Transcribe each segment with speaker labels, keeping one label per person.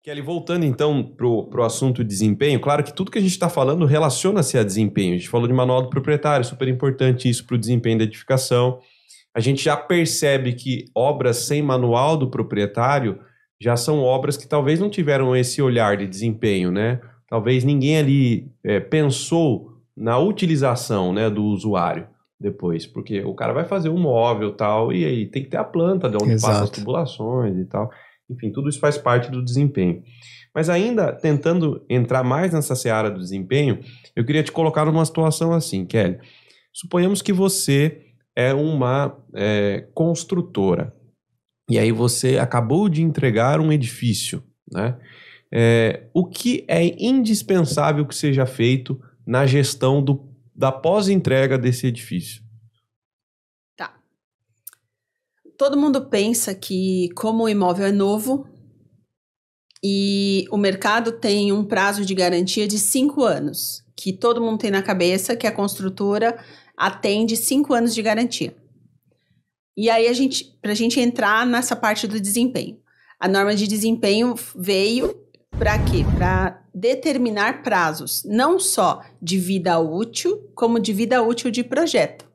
Speaker 1: Kelly, voltando então pro assunto desempenho, claro que tudo que a gente está falando relaciona-se a desempenho. A gente falou de manual do proprietário, super importante isso para o desempenho da edificação. A gente já percebe que obras sem manual do proprietário já são obras que talvez não tiveram esse olhar de desempenho, né? Talvez ninguém ali pensou na utilização, né, do usuário depois, porque o cara vai fazer um móvel e tal, e aí tem que ter a planta de onde passam as tubulações e tal. Enfim, tudo isso faz parte do desempenho. Mas ainda tentando entrar mais nessa seara do desempenho, eu queria te colocar numa situação assim, Kelly. Suponhamos que você é uma construtora. E aí você acabou de entregar um edifício, né? O que é indispensável que seja feito na gestão da pós-entrega desse edifício?
Speaker 2: Tá. Todo mundo pensa que, como o imóvel é novo e o mercado tem um prazo de garantia de 5 anos, que todo mundo tem na cabeça que a construtora atende 5 anos de garantia. E aí, para a gente entrar nessa parte do desempenho. A norma de desempenho veio para quê? Para determinar prazos, não só de vida útil, como de vida útil de projeto.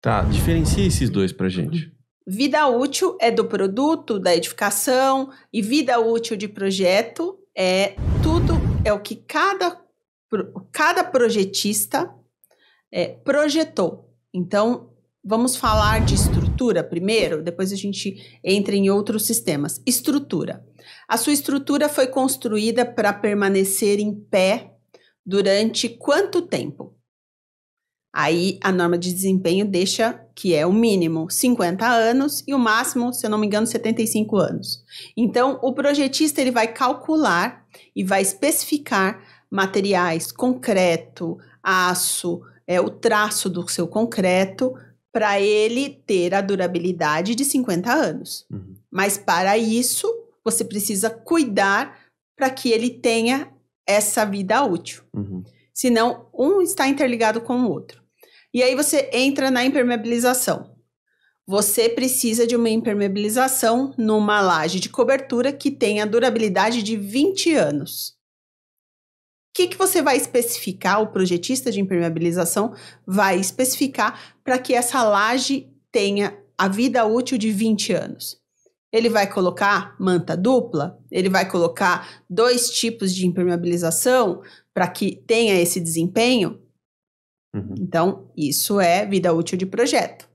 Speaker 1: Tá, diferencia esses dois para a gente.
Speaker 2: Vida útil é do produto, da edificação, e vida útil de projeto é tudo, é o que cada projetista projetou. Então, vamos falar de estrutura primeiro, depois a gente entra em outros sistemas. Estrutura. A sua estrutura foi construída para permanecer em pé durante quanto tempo? Aí a norma de desempenho deixa que é o mínimo 50 anos e o máximo, se eu não me engano, 75 anos. Então, o projetista ele vai calcular e vai especificar materiais, concreto, aço, o traço do seu concreto, para ele ter a durabilidade de 50 anos. Uhum. Mas para isso, você precisa cuidar para que ele tenha essa vida útil. Uhum. Senão, um está interligado com o outro. E aí você entra na impermeabilização. Você precisa de uma impermeabilização numa laje de cobertura que tenha durabilidade de 20 anos. O que você vai especificar? O projetista de impermeabilização vai especificar para que essa laje tenha a vida útil de 20 anos. Ele vai colocar manta dupla? Ele vai colocar 2 tipos de impermeabilização para que tenha esse desempenho? Uhum. Então, isso é vida útil de projeto.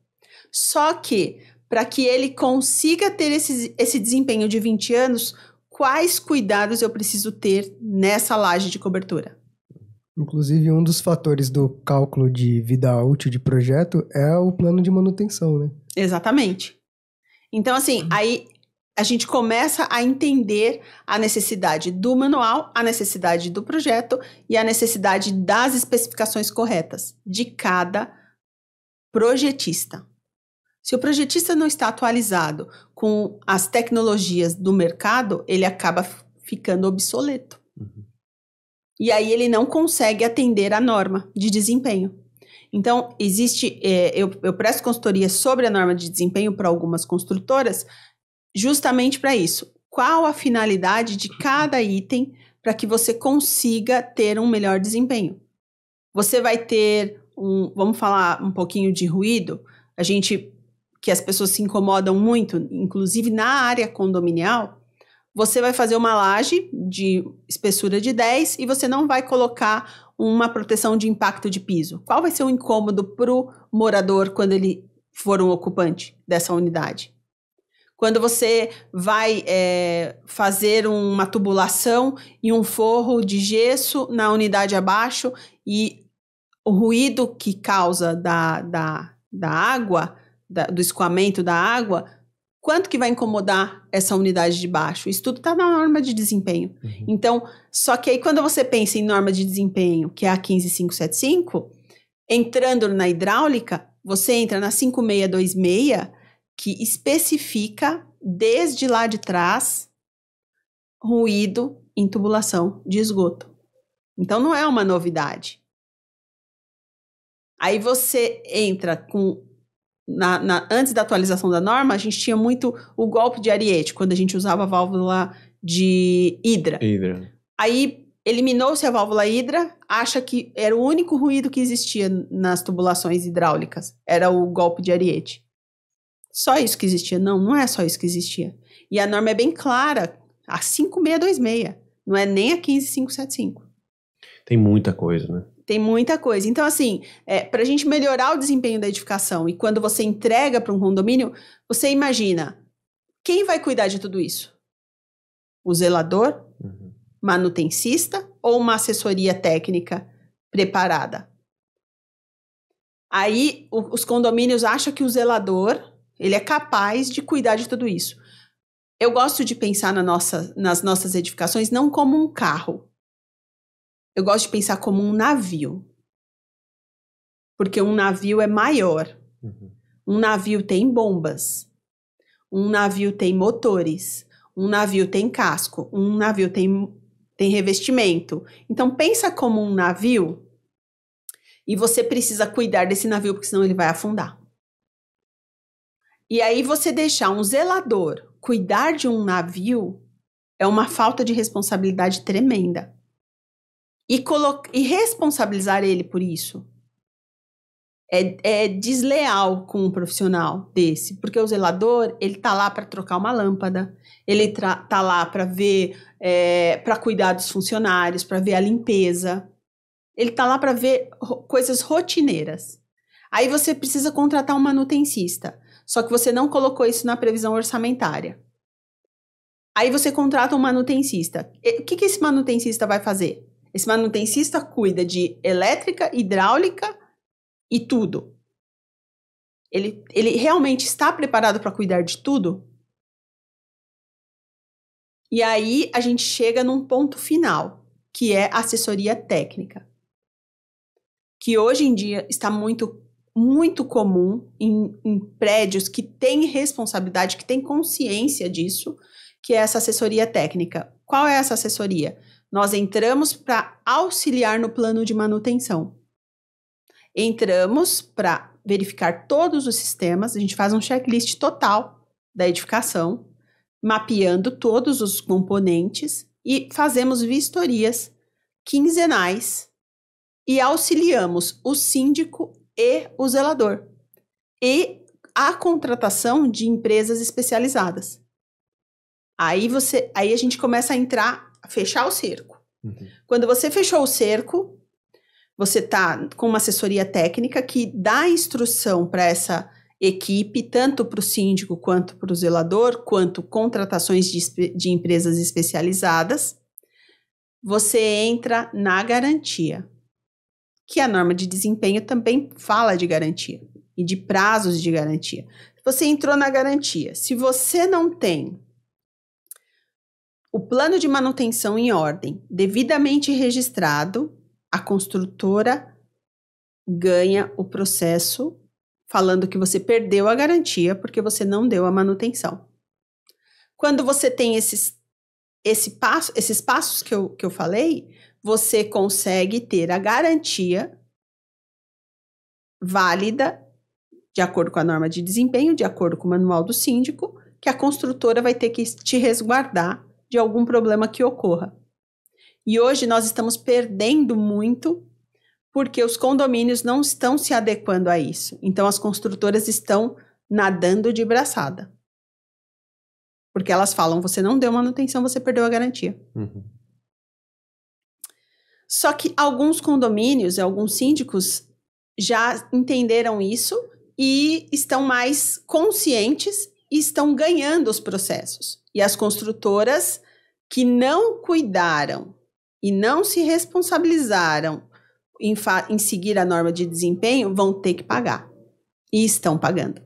Speaker 2: Só que, para que ele consiga ter esse desempenho de 20 anos, quais cuidados eu preciso ter nessa laje de cobertura?
Speaker 3: Inclusive, um dos fatores do cálculo de vida útil de projeto é o plano de manutenção, né?
Speaker 2: Exatamente. Então, assim, aí a gente começa a entender a necessidade do manual, a necessidade do projeto e a necessidade das especificações corretas de cada projetista. Se o projetista não está atualizado com as tecnologias do mercado, ele acaba ficando obsoleto. Uhum. E aí ele não consegue atender a norma de desempenho. Então, existe... eu presto consultoria sobre a norma de desempenho para algumas construtoras justamente para isso. Qual a finalidade de cada item para que você consiga ter um melhor desempenho? Você vai ter vamos falar um pouquinho de ruído. Que as pessoas se incomodam muito, inclusive na área condominial, você vai fazer uma laje de espessura de 10 e você não vai colocar uma proteção de impacto de piso. Qual vai ser o incômodo para o morador quando ele for um ocupante dessa unidade? Quando você vai fazer uma tubulação e um forro de gesso na unidade abaixo e o ruído que causa da água, do escoamento da água, quanto que vai incomodar essa unidade de baixo? Isso tudo está na norma de desempenho. Uhum. Então, só que aí quando você pensa em norma de desempenho, que é a 15575, entrando na hidráulica, você entra na 5626, que especifica desde lá de trás ruído em tubulação de esgoto. Então, não é uma novidade. Aí você entra com... antes da atualização da norma, a gente tinha muito o golpe de ariete, quando a gente usava a válvula de hidra. Aí eliminou-se a válvula hidra, acha que era o único ruído que existia nas tubulações hidráulicas. Era o golpe de ariete. Só isso que existia? Não, não é só isso que existia. E a norma é bem clara, a 5626, não é nem a 15575.
Speaker 1: Tem muita coisa, né?
Speaker 2: Tem muita coisa. Então, assim, para a gente melhorar o desempenho da edificação, e quando você entrega para um condomínio, você imagina, quem vai cuidar de tudo isso? O zelador? Manutencista ou uma assessoria técnica preparada? Aí, os condomínios acham que o zelador, ele é capaz de cuidar de tudo isso. Eu gosto de pensar nas nossas edificações não como um carro. Eu gosto de pensar como um navio. Porque um navio é maior. Um navio tem bombas. Um navio tem motores. Um navio tem casco. Um navio tem revestimento. Então, pensa como um navio e você precisa cuidar desse navio, porque senão ele vai afundar. E aí, você deixar um zelador cuidar de um navio é uma falta de responsabilidade tremenda. E responsabilizar ele por isso é desleal com um profissional desse, porque o zelador, ele tá lá para trocar uma lâmpada, ele tá lá para ver, para cuidar dos funcionários, para ver a limpeza, ele tá lá para ver coisas rotineiras. Aí você precisa contratar um manutencista, só que você não colocou isso na previsão orçamentária. Aí você contrata um manutencista. O que esse manutencista vai fazer? Esse manutencista cuida de elétrica, hidráulica e tudo. Ele realmente está preparado para cuidar de tudo? E aí a gente chega num ponto final, que é assessoria técnica. Que hoje em dia está muito, muito comum em prédios que têm responsabilidade, que têm consciência disso, que é essa assessoria técnica. Qual é essa assessoria? Nós entramos para auxiliar no plano de manutenção. Entramos para verificar todos os sistemas, a gente faz um checklist total da edificação, mapeando todos os componentes e fazemos vistorias quinzenais e auxiliamos o síndico e o zelador. E a contratação de empresas especializadas. Aí a gente começa a fechar o cerco. Quando você fechou o cerco, você está com uma assessoria técnica que dá instrução para essa equipe, tanto para o síndico quanto para o zelador, quanto contratações de empresas especializadas. Você entra na garantia, que a norma de desempenho também fala de garantia e de prazos de garantia. Você entrou na garantia. Se você não tem o plano de manutenção em ordem, devidamente registrado, a construtora ganha o processo falando que você perdeu a garantia porque você não deu a manutenção. Quando você tem esses passos que eu falei, você consegue ter a garantia válida, de acordo com a norma de desempenho, de acordo com o manual do síndico, que a construtora vai ter que te resguardar de algum problema que ocorra. E hoje nós estamos perdendo muito porque os condomínios não estão se adequando a isso. Então as construtoras estão nadando de braçada. Porque elas falam, você não deu manutenção, você perdeu a garantia. Só que alguns condomínios, alguns síndicos já entenderam isso e estão mais conscientes e estão ganhando os processos. E as construtoras que não cuidaram e não se responsabilizaram em seguir a norma de desempenho vão ter que pagar. E estão pagando.